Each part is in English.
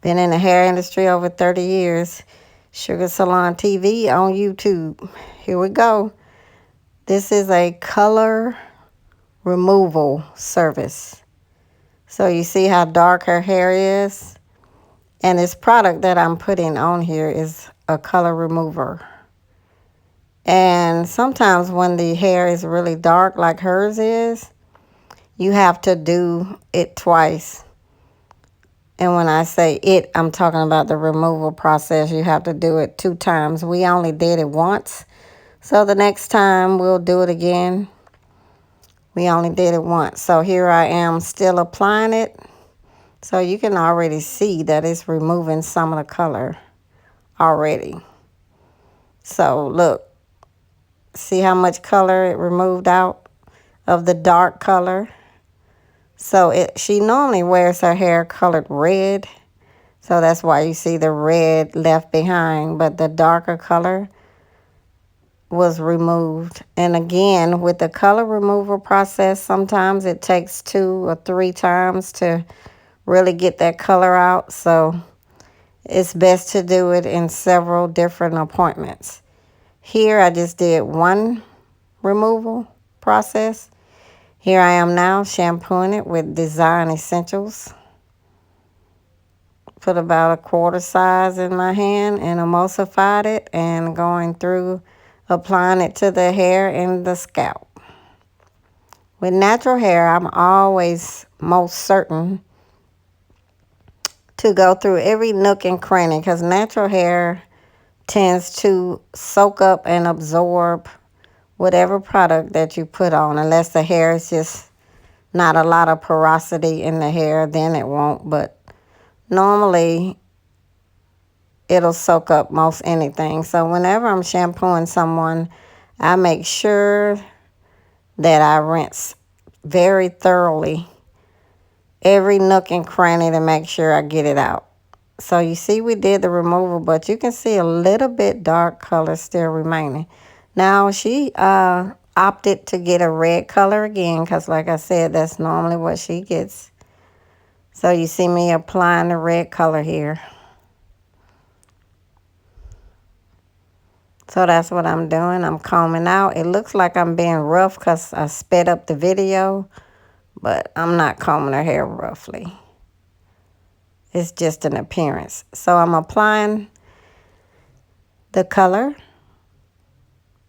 Been in the hair industry over 30 years. Sugar Salon TV on YouTube. Here we go. This is a color removal service. So you see how dark her hair is? And this product that I'm putting on here is a color remover. And sometimes when the hair is really dark like hers is, you have to do it twice. And when I say it, I'm talking about the removal process. You have to do it 2 times. We only did it once. So the next time we'll do it again. We only did it once. So here I am still applying it. So you can already see that it's removing some of the color already. So look, see how much color it removed out of the dark color? So she normally wears her hair colored red. So that's why you see the red left behind. But the darker color was removed. And again, with the color removal process, sometimes it takes 2 or 3 times to really get that color out. So it's best to do it in several different appointments. Here I just did 1 removal process. Here I am now shampooing it with Design Essentials. Put about a quarter size in my hand and emulsified it and going through applying it to the hair and the scalp. With natural hair, I'm always most certain to go through every nook and cranny because natural hair tends to soak up and absorb whatever product that you put on, unless the hair is just not a lot of porosity in the hair, then it won't. But normally it'll soak up most anything. So whenever I'm shampooing someone, I make sure that I rinse very thoroughly every nook and cranny to make sure I get it out. So you see we did the removal, but you can see a little bit dark color still remaining. Now she opted to get a red color again because like I said, that's normally what she gets. So you see me applying the red color here. So that's what I'm doing. I'm combing out. It looks like I'm being rough because I sped up the video, but I'm not combing her hair roughly. It's just an appearance. So I'm applying the color.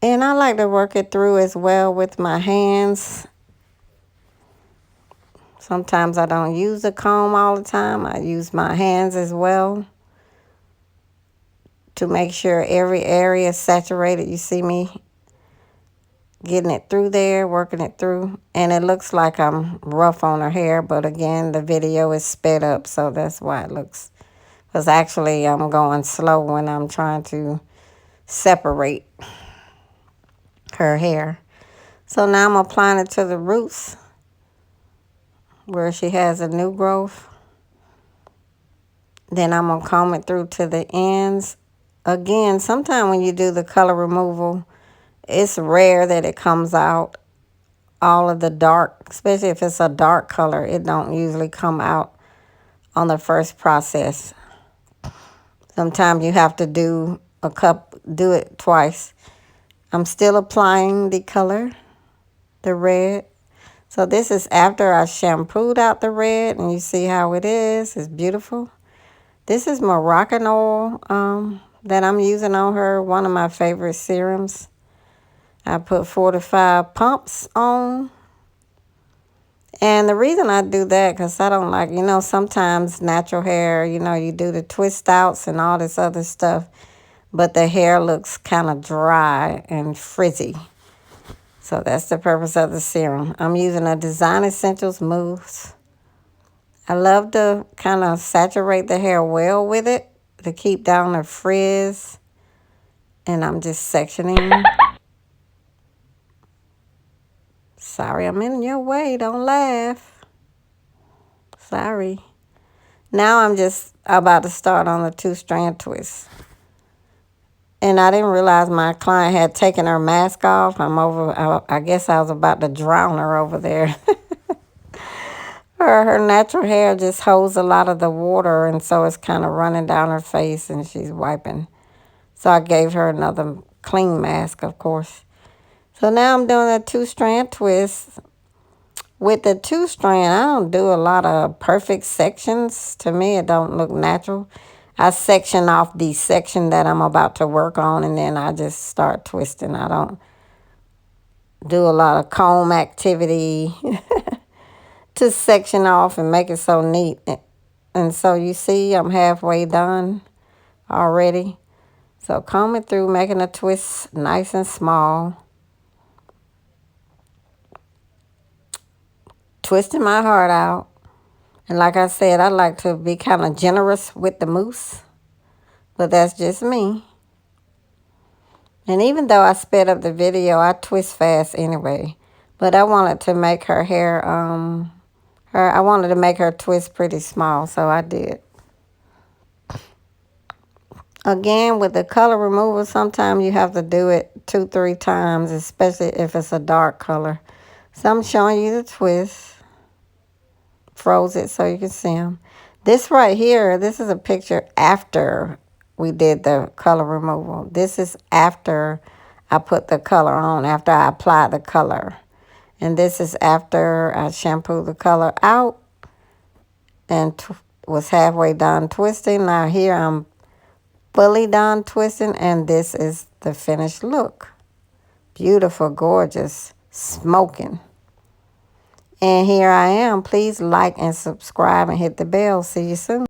And I like to work it through as well with my hands. Sometimes I don't use a comb all the time. I use my hands as well to make sure every area is saturated. You see me getting it through there, working it through. And it looks like I'm rough on her hair, but again, the video is sped up, so that's why it looks. Because actually, I'm going slow when I'm trying to separate her hair. So now I'm applying it to the roots where she has a new growth. Then I'm going to comb it through to the ends. Again, sometimes when you do the color removal, it's rare that it comes out all of the dark, especially if it's a dark color. It don't usually come out on the first process. Sometimes you have to do it twice. I'm still applying the color, the red. So this is after I shampooed out the red, and you see how it is. It's beautiful. This is Moroccan oil that I'm using on her, one of my favorite serums. I put 4 to 5 pumps on. And the reason I do that, because I don't like, sometimes natural hair, you do the twist outs and all this other stuff, but the hair looks kind of dry and frizzy. So that's the purpose of the serum. I'm using a Design Essentials Mousse. I love to kind of saturate the hair well with it to keep down the frizz. And I'm just sectioning. Sorry, I'm in your way. Don't laugh. Sorry. Now I'm just about to start on the 2-strand twist. And I didn't realize my client had taken her mask off. I guess I was about to drown her over there. her natural hair just holds a lot of the water, and so it's kind of running down her face, and she's wiping. So I gave her another clean mask, of course. So now I'm doing a two-strand twist. With the two-strand, I don't do a lot of perfect sections. To me, it don't look natural. I section off the section that I'm about to work on, and then I just start twisting. I don't do a lot of comb activity to section off and make it so neat. And so you see, I'm halfway done already. So combing through, making a twist nice and small. Twisting my heart out. And like I said, I like to be kind of generous with the mousse. But that's just me. And even though I sped up the video, I twist fast anyway. But I wanted to make her hair, I wanted to make her twist pretty small, so I did. Again, with the color remover, sometimes you have to do it 2-3 times, especially if it's a dark color. So I'm showing you the twist. Froze it so you can see them. This right here, this is a picture after we did the color removal. This is after I put the color on, after I applied the color. And this is after I shampooed the color out and was halfway done twisting. Now here I'm fully done twisting, and this is the finished look. Beautiful, gorgeous, smoking. And here I am. Please like and subscribe and hit the bell. See you soon.